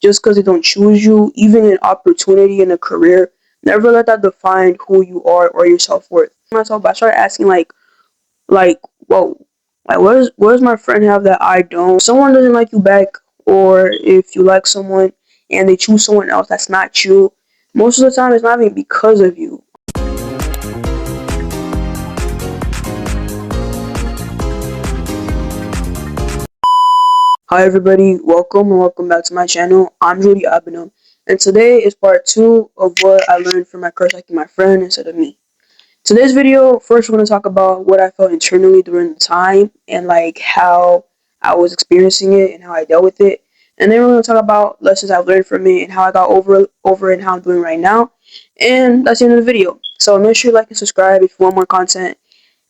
just because they don't choose you, even an opportunity in a career. Never let that define who you are or your self worth. Myself, I started asking like, whoa, like what does my friend have that I don't? If someone doesn't like you back, or if you like someone and they choose someone else that's not you, most of the time it's not even because of you. Hi everybody, welcome and welcome back to my channel. I'm Jordy, and today is part 2 of what I learned from my crush liking my friend instead of me. Today's video, first we're going to talk about what I felt internally during the time and like how I was experiencing it and how I dealt with it. And then we're going to talk about lessons I've learned from it and how I got over it and how I'm doing right now. And that's the end of the video. So make sure you like and subscribe if you want more content.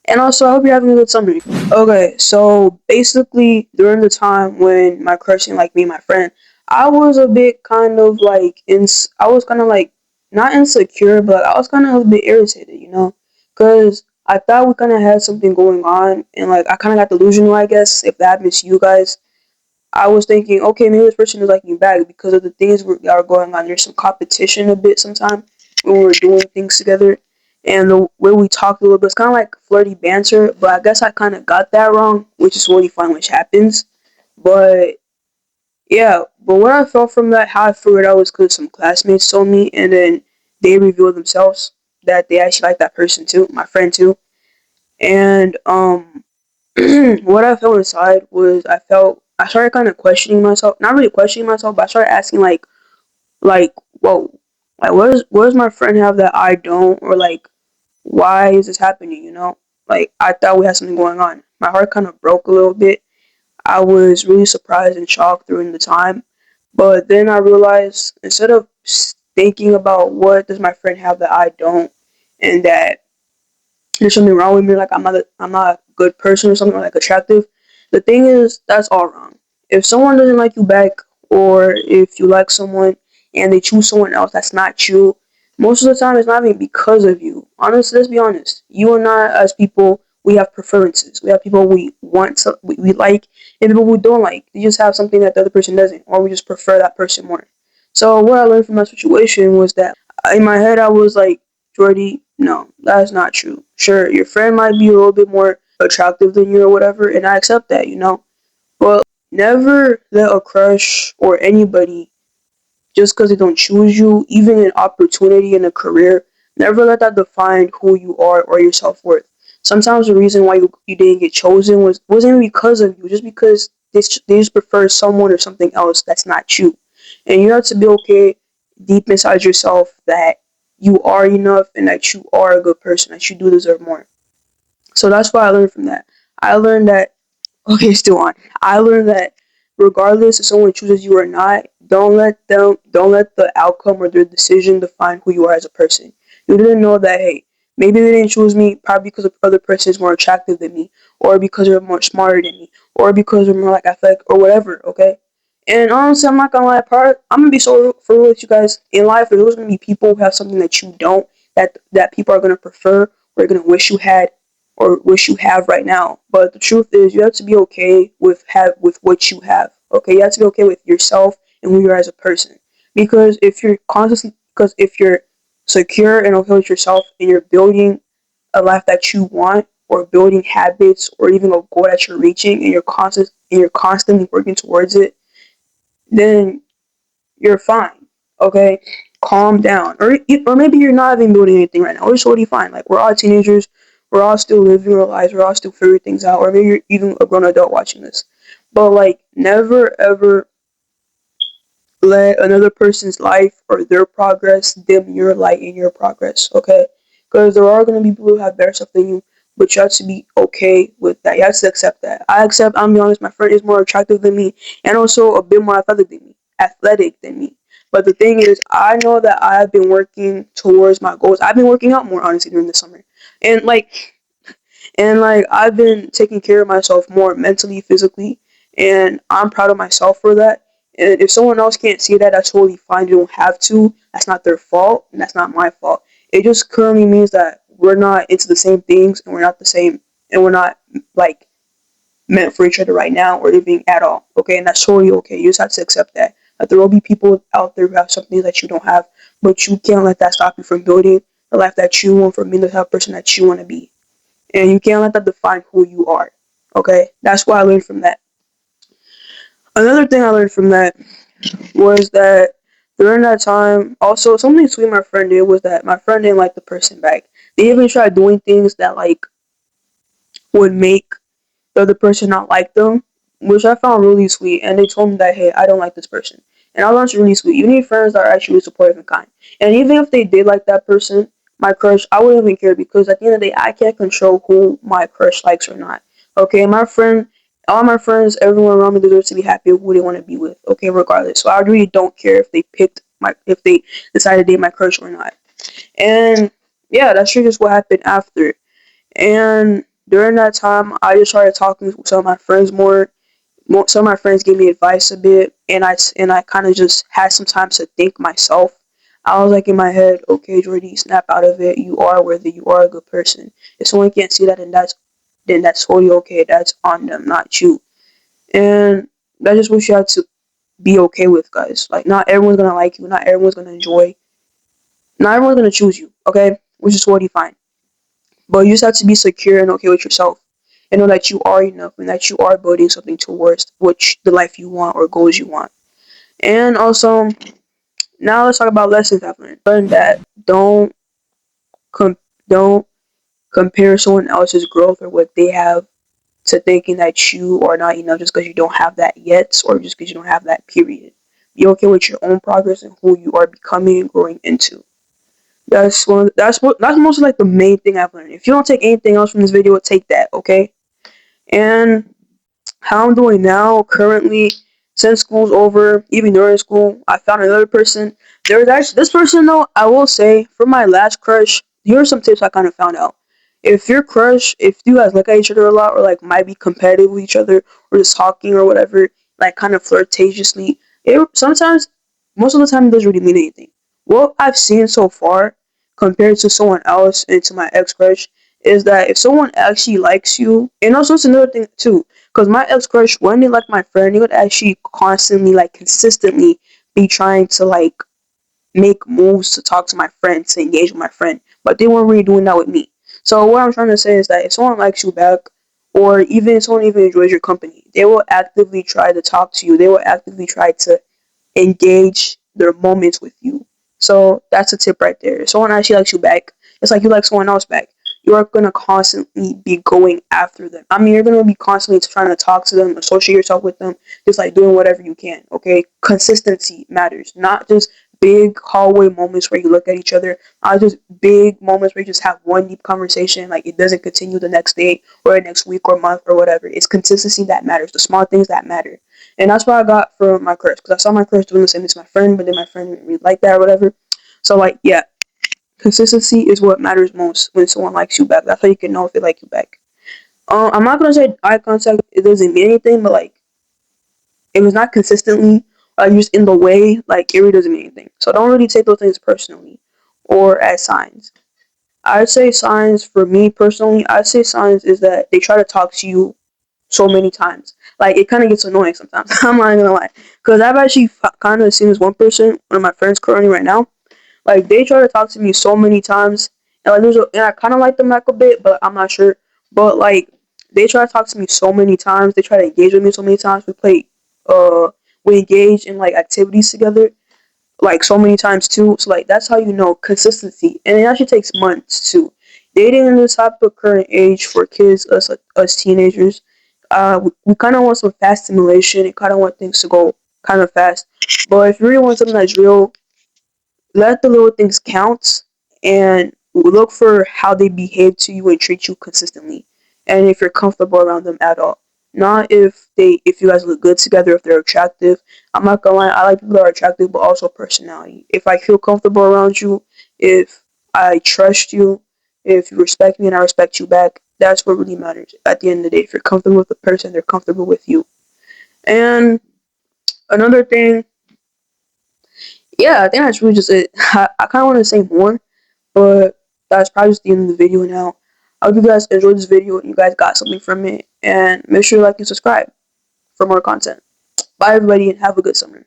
And also, I hope you're having a good summer. Okay, so basically, during the time when my crush didn't like me, my friend, I was a bit kind of like I was kind of like not insecure, but I was kind of a bit irritated, because I thought we kind of had something going on, and like I kind of got delusional, I guess, if that happens to you guys. I was thinking, okay, maybe this person is liking me back because of the things that are going on. There's some competition a bit sometimes when we're doing things together. And the way we talked a little bit, it's kind of like flirty banter, but I guess I kind of got that wrong, which is really fine, which happens. But yeah, but what I felt from that, how I figured out was because some classmates told me, and then they revealed themselves that they actually like that person too, my friend too. And what I felt inside was I started kind of questioning myself, not really questioning myself, but I started asking whoa, like what does my friend have that I don't, or like why is this happening? Like I thought we had something going on. My heart kind of broke a little bit. I was really surprised and shocked during the time, but then I realized instead of thinking about what does my friend have that I don't, and that there's something wrong with me, like I'm not a good person or something, or like attractive. The thing is, that's all wrong. If someone doesn't like you back, or if you like someone and they choose someone else that's not you, most of the time it's not even because of you. Honestly, let's be honest. You and I, as people, we have preferences. We have people we like, and people we don't like. You just have something that the other person doesn't, or we just prefer that person more. So what I learned from that situation was that in my head I was like, Jordy, no, that's not true. Sure, your friend might be a little bit more attractive than you or whatever, and I accept that. But never let a crush or anybody, just because they don't choose you, even an opportunity in a career, never let that define who you are or your self worth. Sometimes the reason why you didn't get chosen wasn't because of you, just because they just prefer someone or something else that's not you. And you have to be okay deep inside yourself that you are enough and that you are a good person, that you do deserve more. So that's what I learned from that. I learned that Okay, still on. I learned that regardless if someone chooses you or not, don't let the outcome or their decision define who you are as a person. You didn't know that, hey, maybe they didn't choose me probably because the other person is more attractive than me, or because they're more smarter than me, or because they're more like athletic, or whatever. Okay. And honestly, I'm not gonna lie. I'm gonna be so for real with you guys. In life, there's always gonna be people who have something that you don't, that people are gonna prefer, or gonna wish you had, or wish you have right now. But the truth is, you have to be okay with what you have. Okay, you have to be okay with yourself and who you are as a person. Because if you're secure and okay with yourself, and you're building a life that you want, or building habits, or even a goal that you're reaching, and you're constantly working towards it, then you're fine. Okay, calm down, or maybe you're not even building anything right now. Or it's already fine. Like, we're all teenagers, we're all still living our lives, we're all still figuring things out. Or maybe you're even a grown adult watching this. But like, never ever let another person's life or their progress dim your light and your progress. Okay, because there are gonna be people who have better stuff than you. But you have to be okay with that. You have to accept that. I'm gonna be honest, my friend is more attractive than me, and also a bit more athletic than me. But the thing is, I know that I've been working towards my goals. I've been working out more, honestly, during the summer. And like I've been taking care of myself more mentally, physically, and I'm proud of myself for that. And if someone else can't see that, that's totally fine. You don't have to. That's not their fault, and that's not my fault. It just currently means that we're not into the same things, and we're not the same, and we're not like meant for each other right now, or living at all. Okay, and that's totally okay. You just have to accept that. That there will be people out there who have something that you don't have, but you can't let that stop you from building the life that you want, from being the type of person that you want to be. And you can't let that define who you are. Okay? That's what I learned from that. Another thing I learned from that was that during that time, also something sweet my friend did was that my friend didn't like the person back. They even tried doing things that like would make the other person not like them, which I found really sweet. And they told me that, hey, I don't like this person. And I thought it's really sweet. You need friends that are actually supportive and kind. And even if they did like that person, my crush, I wouldn't even care because at the end of the day, I can't control who my crush likes or not. Okay, my friend, all my friends, everyone around me deserves to be happy with who they want to be with. Okay, regardless. So I really don't care if they if they decided to date my crush or not. And yeah, that's just what happened after. And during that time, I just started talking with some of my friends more. Some of my friends gave me advice a bit, and I kind of just had some time to think myself. I was like in my head, okay, Jordy, snap out of it. You are worthy. You are a good person. If someone can't see that, then that's totally okay. That's on them, not you. And that's just what you have to be okay with, guys. Like, not everyone's gonna like you. Not everyone's gonna enjoy. Not everyone's gonna choose you. Okay, which is totally fine. But you just have to be secure and okay with yourself and know that you are enough and that you are building something towards which the life you want or goals you want. And also, now let's talk about lessons I've learned. Learn that com- don't compare someone else's growth or what they have to thinking that you are not enough just because you don't have that yet or just because you don't have that period. Be okay with your own progress and who you are becoming and growing into. That's mostly like the main thing I've learned. If you don't take anything else from this video, take that, okay? And how I'm doing now, currently, since school's over, even during school, I found another person. There was actually this person though. I will say, for my last crush, here are some tips I kind of found out. If your crush, if you guys look at each other a lot, or like might be competitive with each other, or just talking or whatever, like kind of flirtatiously, it sometimes, most of the time, it doesn't really mean anything. What I've seen so far, compared to someone else and to my ex crush, is that if someone actually likes you, and also it's another thing too, because my ex crush, when they like my friend, they would actually constantly, like consistently, be trying to like make moves to talk to my friend, to engage with my friend, but they weren't really doing that with me. So what I'm trying to say is that if someone likes you back, or even if someone even enjoys your company, they will actively try to talk to you. They will actively try to engage their moments with you. So that's a tip right there. If someone actually likes you back, it's like you like someone else back. You are gonna constantly be going after them. I mean, you're gonna be constantly trying to talk to them, associate yourself with them, just like doing whatever you can. Okay, consistency matters, not just big hallway moments where you look at each other. Not just big moments where you just have one deep conversation, like it doesn't continue the next day or the next week or month or whatever. It's consistency that matters. The small things that matter. And that's what I got from my crush. Because I saw my crush doing the same as my friend, but then my friend didn't really like that or whatever. So, like, yeah, consistency is what matters most when someone likes you back. That's how you can know if they like you back. I'm not going to say eye contact, it doesn't mean anything, but, like, if it's not consistently, just in the way, like, it really doesn't mean anything. So don't really take those things personally or as signs. I'd say signs, for me personally, I'd say signs is that they try to talk to you so many times. Like, it kind of gets annoying sometimes. I'm not gonna lie. Because I've actually kind of seen this one person, one of my friends currently right now. Like, they try to talk to me so many times. And, like, and I kind of like them back a bit, but I'm not sure. But, like, they try to talk to me so many times. They try to engage with me so many times. Uh, we engage in, like, activities together like so many times too. So like that's how you know consistency, and it actually takes months too. Dating in this type of current age for kids, us teenagers, we kind of want some fast stimulation and kind of want things to go kind of fast. But if you really want something that's real, let the little things count and look for how they behave to you and treat you consistently, and if you're comfortable around them at all. Not if you guys look good together, if they're attractive. I'm not gonna lie, I like people that are attractive, but also personality. If I feel comfortable around you, if I trust you, if you respect me and I respect you back, that's what really matters at the end of the day. If you're comfortable with the person, they're comfortable with you. And another thing, yeah, I think that's really just it. I kind of want to say more, but that's probably just the end of the video now. I hope you guys enjoyed this video and you guys got something from it. And make sure you like and subscribe for more content. Bye, everybody, and have a good summer.